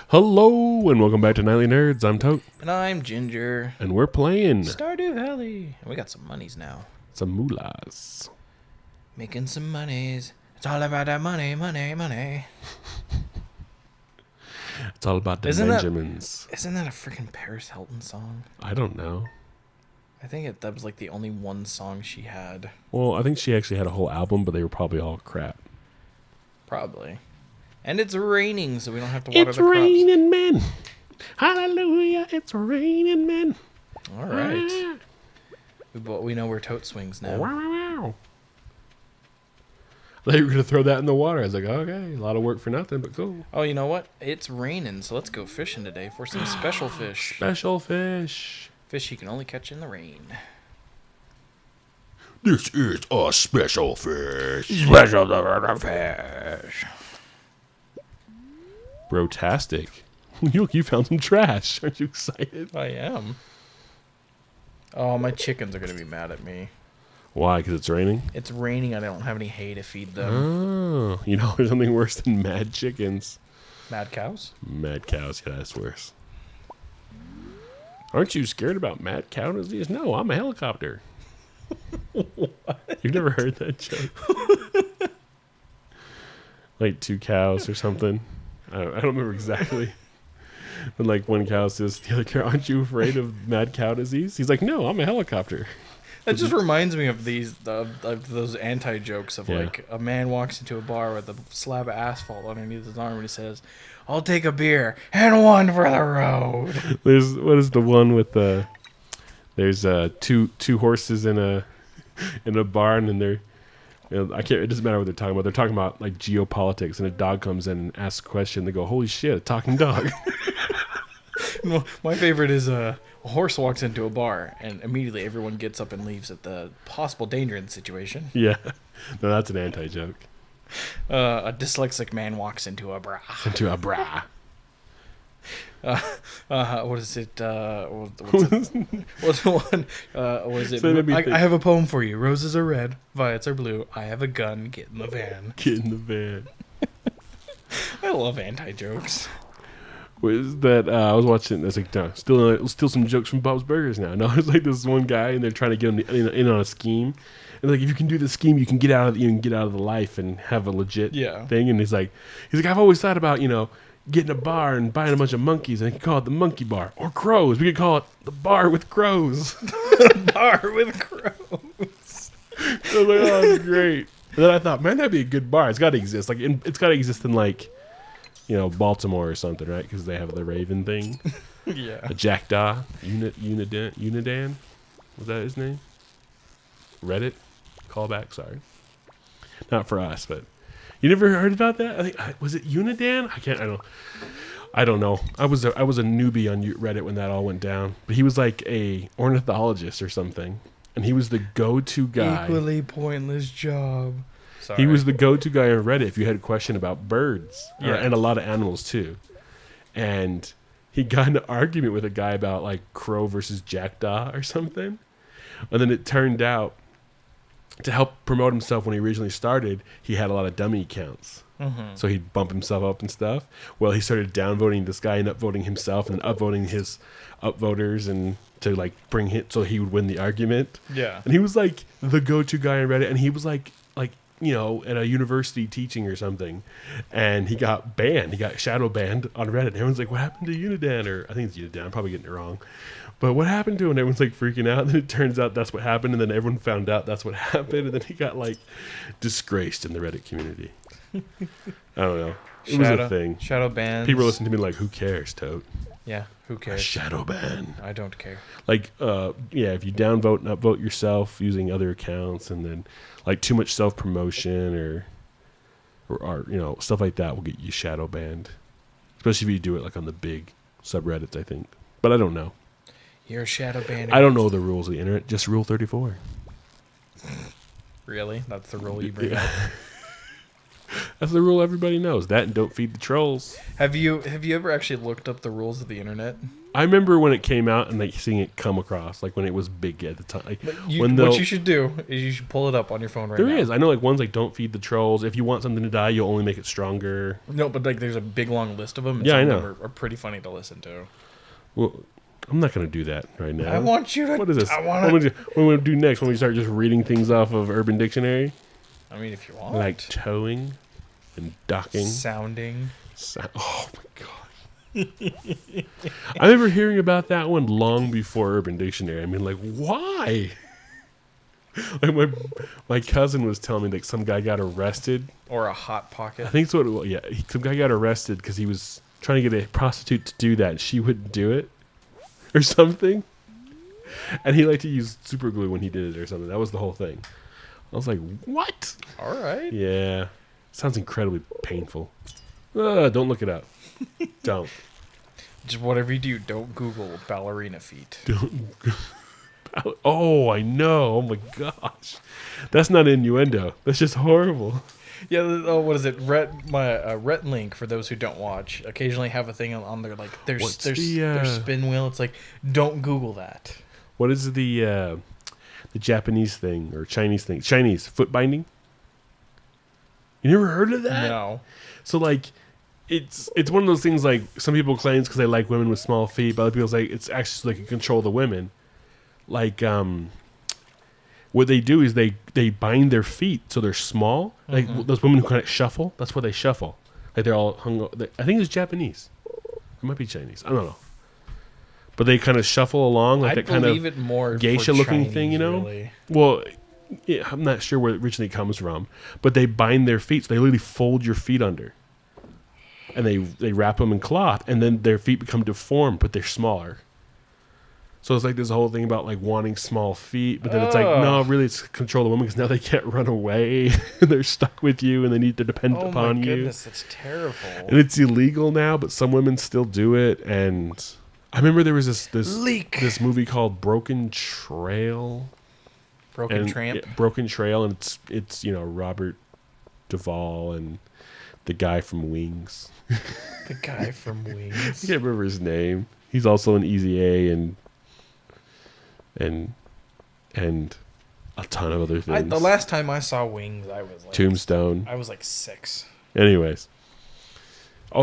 Hello, and welcome back to Nightly Nerds. I'm Tote. And I'm Ginger. And we're playing Stardew Valley. And we got some monies now. some moolahs. Making some monies. It's all about that money, money, money. It's all about the Isn't Benjamins. Isn't that a freaking Paris Hilton song? I don't know. I think that was like the only one song she had. Well, I think she actually had a whole album, but they were probably all crap. Probably. And it's raining, so we don't have to water It's the crops. raining men. Hallelujah, it's raining men. All right. We know where Tote swings now. Wow, wow, wow. I thought you were going to throw that in the water. I was like, okay, a lot of work for nothing, but cool. Oh, you know what? It's raining, so let's go fishing today for some special fish. Special fish. Fish you can only catch in the rain. This is a special fish. Special fish. Brotastic. You found some trash. Aren't you excited? I am. Oh, my chickens are going to be mad at me. Why? Because it's raining? It's raining. I don't have any hay to feed them. Oh. You know, there's something worse than mad chickens. Mad cows? Mad cows. Yeah, that's worse. Aren't you scared about mad cow disease? No, I'm a helicopter. What? You've never heard that joke? Like 2 cows or something. I don't remember exactly. But like one cow says to the other cow, aren't you afraid of mad cow disease? He's like, no, I'm a helicopter. That just reminds me of those anti-jokes of like a man walks into a bar with a slab of asphalt underneath his arm and he says, I'll take a beer and one for the road. What is the one with there's two horses in a barn and they're, it doesn't matter what they're talking about. They're talking about like geopolitics, and a dog comes in and asks a question. They go, "Holy shit, a talking dog!" Well, my favorite is a horse walks into a bar, and immediately everyone gets up and leaves at the possible danger in the situation. Yeah, no, that's an anti-joke. A dyslexic man walks into a bra. Into a bra. What is it? What's the one? What is it? So I have a poem for you. Roses are red, violets are blue. I have a gun. Get in the van. Get in the van. I love anti-jokes. Was that I was watching? I was like, no, still some jokes from Bob's Burgers now. No, it's like this one guy, and they're trying to get him in on a scheme. And like, if you can do the scheme, you can get out of the life and have a legit thing. And he's like, I've always thought about getting a bar and buying a bunch of monkeys, and I could call it the monkey bar. Or crows. We could call it the bar with crows. Bar with crows. I was like, oh, that's great. And then I thought, man, that'd be a good bar. It's got to exist. Like, it's got to exist in like, Baltimore or something, right? Because they have the Raven thing. Yeah. A jackdaw. Unidan. Was that his name? Reddit? Callback, sorry. Not for us, but... You never heard about that? I think was it Unidan? I don't know. I was a newbie on Reddit when that all went down. But he was like a ornithologist or something, and he was the go-to guy. Equally pointless job. Sorry. He was the go-to guy on Reddit if you had a question about birds and a lot of animals too. And he got in an argument with a guy about like crow versus jackdaw or something, and then it turned out, to help promote himself when he originally started, he had a lot of dummy accounts. Mm-hmm. So he'd bump himself up and stuff. Well, he started downvoting this guy and upvoting himself and upvoting his upvoters and to like bring him so he would win the argument. Yeah. And he was like the go-to guy on Reddit, and he was like at a university teaching or something, and he got banned. He got shadow banned on Reddit. And everyone's like, "What happened to Unidan?" Or I think it's Unidan. I'm probably getting it wrong. But what happened to him? And everyone's like freaking out. And then it turns out that's what happened. And then everyone found out that's what happened. And then he got like disgraced in the Reddit community. I don't know. It was a thing. Shadow bans. People listen to me like, who cares, Tote? Yeah, who cares? A shadow ban. I don't care. Like, if you downvote and upvote yourself using other accounts, and then like too much self-promotion or stuff like that will get you shadow banned. Especially if you do it like on the big subreddits, I think. But I don't know. You're a shadow banner. I don't know the rules of the internet. Just Rule 34. Really? That's the rule you bring up? That's the rule everybody knows. That and don't feed the trolls. Have you ever actually looked up the rules of the internet? I remember when it came out and like seeing it come across, like when it was big at the time. Like, what you should do is you should pull it up on your phone right now. There is. I know like ones like don't feed the trolls. If you want something to die, you'll only make it stronger. No, but like there's a big long list of them. And yeah, I know. Some of them are pretty funny to listen to. Well, I'm not going to do that right now. I want you to. What is this? What do we do next when we start just reading things off of Urban Dictionary? I mean, if you want. Like towing and docking. Sounding. Oh, my God. I remember hearing about that one long before Urban Dictionary. I mean, like, why? Like my cousin was telling me like some guy got arrested. Or a hot pocket. I think that's what it was. Yeah, some guy got arrested because he was trying to get a prostitute to do that. And she wouldn't do it. Or something. And he liked to use super glue when he did it or something. That was the whole thing. I was like, what? All right. Yeah. Sounds incredibly painful. Don't look it up. Don't. Just whatever you do, don't Google ballerina feet. Oh, I know. Oh, my gosh. That's not innuendo. That's just horrible. Yeah, oh, what is it? Rhett Link, for those who don't watch, occasionally have a thing on their like their spin wheel. It's like, don't Google that. What is the Japanese thing or Chinese thing? Chinese foot binding? You never heard of that? No. So like it's one of those things like some people claim because they like women with small feet, but other people say it's actually so they can control the women. Like what they do is they bind their feet so they're small. Like those women who kind of shuffle, that's why they shuffle. Like they're all hung. I think it's Japanese. It might be Chinese. I don't know. But they kind of shuffle along like that kind of it more geisha-looking thing, you know? Really. Well, yeah, I'm not sure where it originally comes from, but they bind their feet, so they literally fold your feet under, and they wrap them in cloth, and then their feet become deformed, but they're smaller. So it's like this whole thing about like wanting small feet, but then it's like, no, really it's control the woman because now they can't run away. They're stuck with you and they need to depend upon you. Oh my goodness, that's terrible. And it's illegal now, but some women still do it. And I remember there was this movie called Broken Trail. Broken Tramp? Yeah, Broken Trail, and it's Robert Duvall and the guy from Wings. The guy from Wings. I can't remember his name. He's also in Easy A and a ton of other things. The last time I saw Wings, I was like Tombstone. I was like 6. Anyways,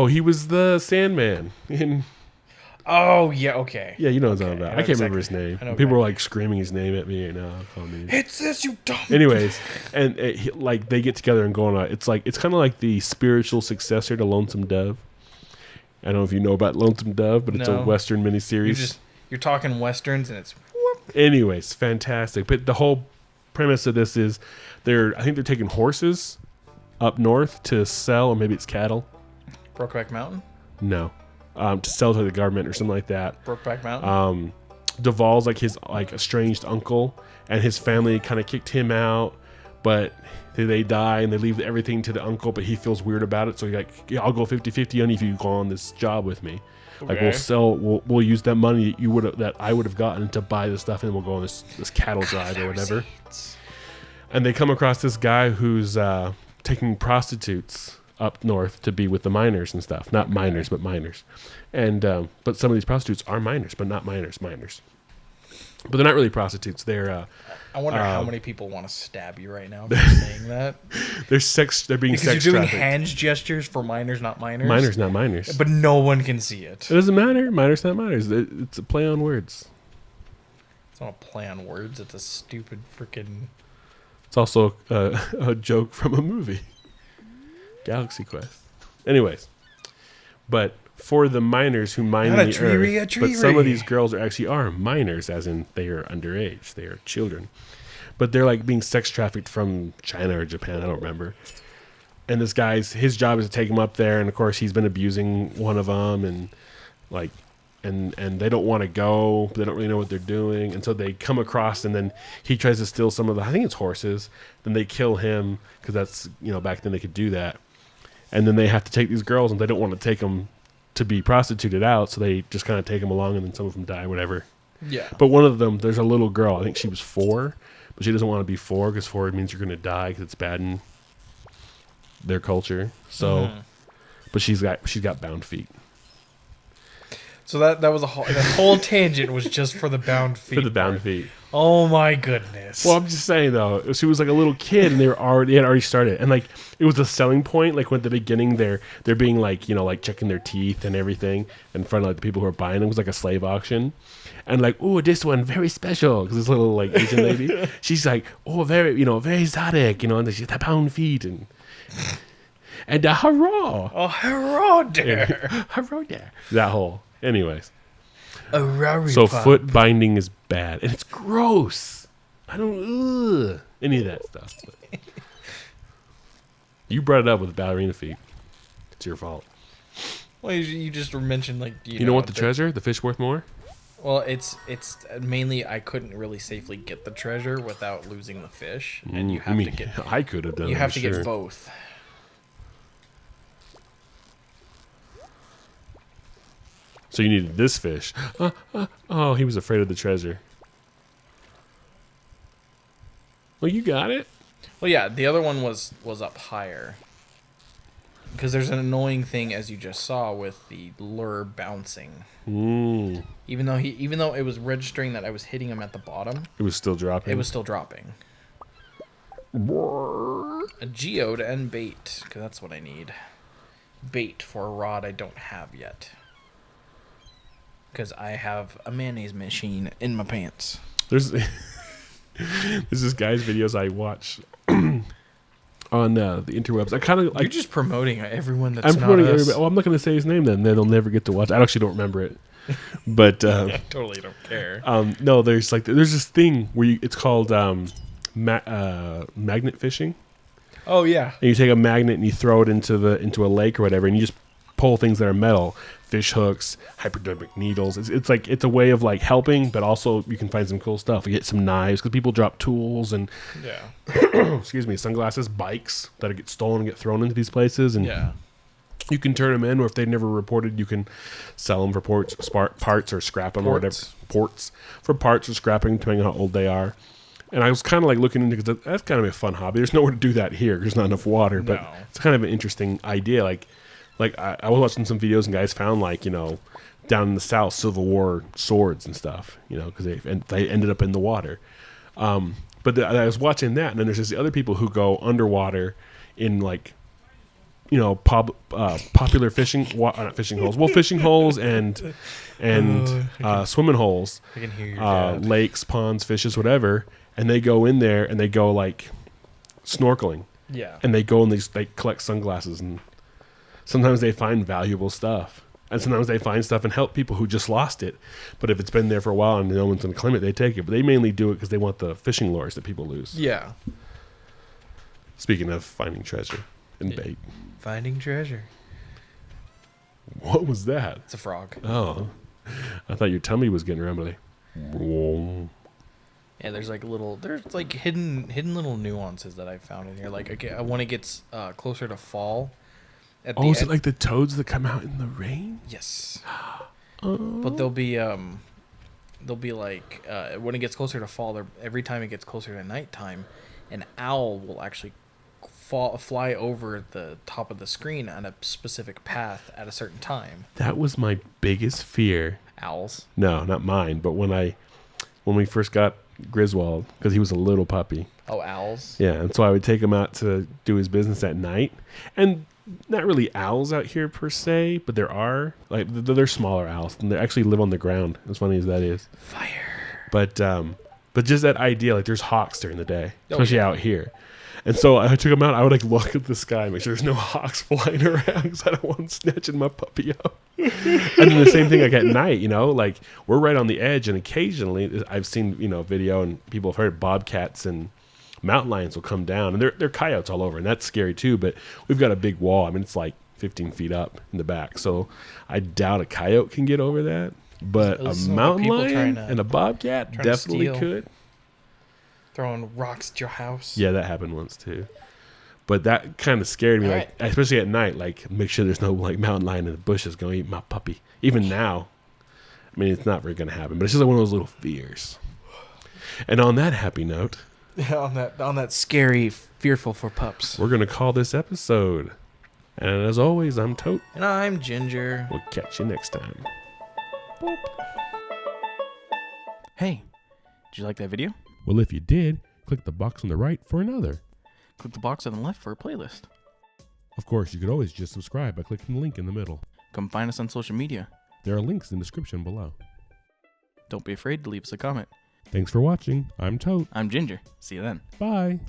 he was the Sandman in. Oh yeah, okay. Yeah, you know what I'm talking about. I can't remember his name. People were like screaming his name at me. No, call me. It's this, you dumb. Anyways, and like they get together and go on. It's kind of like the spiritual successor to Lonesome Dove. I don't know if you know about Lonesome Dove, but it's a Western miniseries. You're talking Westerns, and it's. Anyways, fantastic. But the whole premise of this is I think they're taking horses up north to sell, or maybe it's cattle. Brokeback Mountain? No. To sell to the government or something like that. Brokeback Mountain? Duvall's like his estranged uncle, and his family kind of kicked him out, but they die and they leave everything to the uncle, but he feels weird about it, so he's like, yeah, I'll go 50-50 on you if you go on this job with me. Okay. Like we'll use that money that I would have gotten to buy this stuff, and we'll go on this cattle drive or whatever. And they come across this guy who's taking prostitutes up north to be with the miners and stuff. Not miners, but miners. And but some of these prostitutes are miners, but not miners. But they're not really prostitutes. They're I wonder how many people want to stab you right now for saying that. They're being because sex you're doing trafficked. hand gestures for minors, not minors. Minors, not minors. But no one can see it. It doesn't matter. Minors, not minors. It's a play on words. It's not a play on words. It's a stupid freaking. It's also a joke from a movie. Galaxy Quest. Anyways, but for the miners who mine the earth, but some of these girls are minors, as in they are underage, they are children, but they're like being sex trafficked from China or Japan, I don't remember. And this guy's his job is to take them up there, and of course he's been abusing one of them, and like, and they don't want to go, but they don't really know what they're doing, and so they come across, and then he tries to steal some of I think it's horses, then they kill him because that's back then they could do that. And then they have to take these girls, and they don't want to take them to be prostituted out, so they just kind of take them along, and then some of them die, whatever. Yeah. But one of them, there's a little girl. I think she was 4, but she doesn't want to be 4 because 4 means you're going to die because it's bad their culture. So, but she's got bound feet. So that was the whole tangent was just for the bound feet. For the bound feet. Oh my goodness. Well, I'm just saying though, she was like a little kid, and they had already started, and like it was a selling point. Like when at the beginning, they're being like, you know, like checking their teeth and everything in front of like the people who are buying them. It was like a slave auction, and like, oh, this one very special because this little like Asian lady, she's like, oh, very, you know, very exotic, you know, and she's got bound feet and hurrah, oh hurrah there, hurrah there, that whole. Anyways, so foot binding is bad and it's gross. I don't any of that stuff. But. You brought it up with ballerina feet. It's your fault. Well, you just mentioned like you know what the treasure, the fish worth more. Well, it's mainly I couldn't really safely get the treasure without losing the fish, and you have to get. I could have done. You have to get both. So you needed this fish. Oh, he was afraid of the treasure. Well, you got it. Well, yeah, the other one was up higher. Because there's an annoying thing, as you just saw, with the lure bouncing. Even though it was registering that I was hitting him at the bottom, it was still dropping. It was still dropping. A geode and bait, because that's what I need. Bait for a rod I don't have yet. Because I have a mayonnaise machine in my pants. There's this guy's videos I watch on the interwebs. I kind of like. You're just promoting everyone that's I'm not promoting us. everybody. Well, I'm not going to say his name then. They'll never get to watch. I actually don't remember it. But I totally don't care. No, there's this thing where it's called magnet fishing. Oh yeah. And you take a magnet and you throw it into a lake or whatever, and you just pull things that are metal, fish hooks, hypodermic needles. It's a way of like helping, but also you can find some cool stuff. You get some knives because people drop tools and excuse me, sunglasses, bikes that get stolen and get thrown into these places, and you can turn them in, or if they never reported, you can sell them for parts or scrap them or whatever. Ports for parts or scrapping, depending on how old they are. And I was kind of like looking into, because that's kind of a fun hobby. There's nowhere to do that here. There's not enough water, but it's kind of an interesting idea. Like I was watching some videos and guys found like, you know, down in the South, Civil War swords and stuff, you know, because they ended up in the water. But I was watching that, and then there's just the other people who go underwater in like, you know, popular fishing, not fishing holes, well, fishing holes and swimming holes, I can hear your dad. lakes, ponds, fishes, whatever. And they go in there and they go like snorkeling. Yeah. And they go and they collect sunglasses, and sometimes they find valuable stuff. And sometimes they find stuff and help people who just lost it. But if it's been there for a while and no one's going to claim it, they take it. But they mainly do it because they want the fishing lures that people lose. Yeah. Speaking of finding treasure and bait. Finding treasure. What was that? It's a frog. Oh. I thought your tummy was getting rumbly. Yeah, there's like hidden little nuances that I found in here. Like, okay, when it gets closer to fall. Is it like the toads that come out in the rain? Yes. But they'll be like when it gets closer to fall. Every time it gets closer to nighttime, an owl will actually fly over the top of the screen on a specific path at a certain time. That was my biggest fear. Owls? No, not mine. But when we first got Griswold, because he was a little puppy. Oh, owls? Yeah, and so I would take him out to do his business at night, and not really owls out here per se, but there are like they're smaller owls, and they actually live on the ground. As funny as that is. Fire. But just that idea, like there's hawks during the day, especially out here. And so I took him out. I would like look at the sky, make sure there's no hawks flying around, because I don't want them snatching my puppy up. And then the same thing like at night, you know, like we're right on the edge, and occasionally I've seen, you know, video and people have heard bobcats and mountain lions will come down, and they're coyotes all over, and that's scary too. But we've got a big wall. I mean, it's like 15 feet up in the back, so I doubt a coyote can get over that. But a mountain lion and a bobcat definitely could. Throwing rocks at your house. Yeah, that happened once too. But that kind of scared me, like especially at night. Like, make sure there's no like mountain lion in the bushes going to eat my puppy. Even now, I mean, it's not really going to happen. But it's just like one of those little fears. And on that happy note, on that scary, fearful for pups. We're going to call this episode. And as always, I'm Tote. And I'm Ginger. We'll catch you next time. Boop. Hey, did you like that video? Well, if you did, click the box on the right for another. Click the box on the left for a playlist. Of course, you could always just subscribe by clicking the link in the middle. Come find us on social media. There are links in the description below. Don't be afraid to leave us a comment. Thanks for watching. I'm Tote. I'm Ginger. See you then. Bye.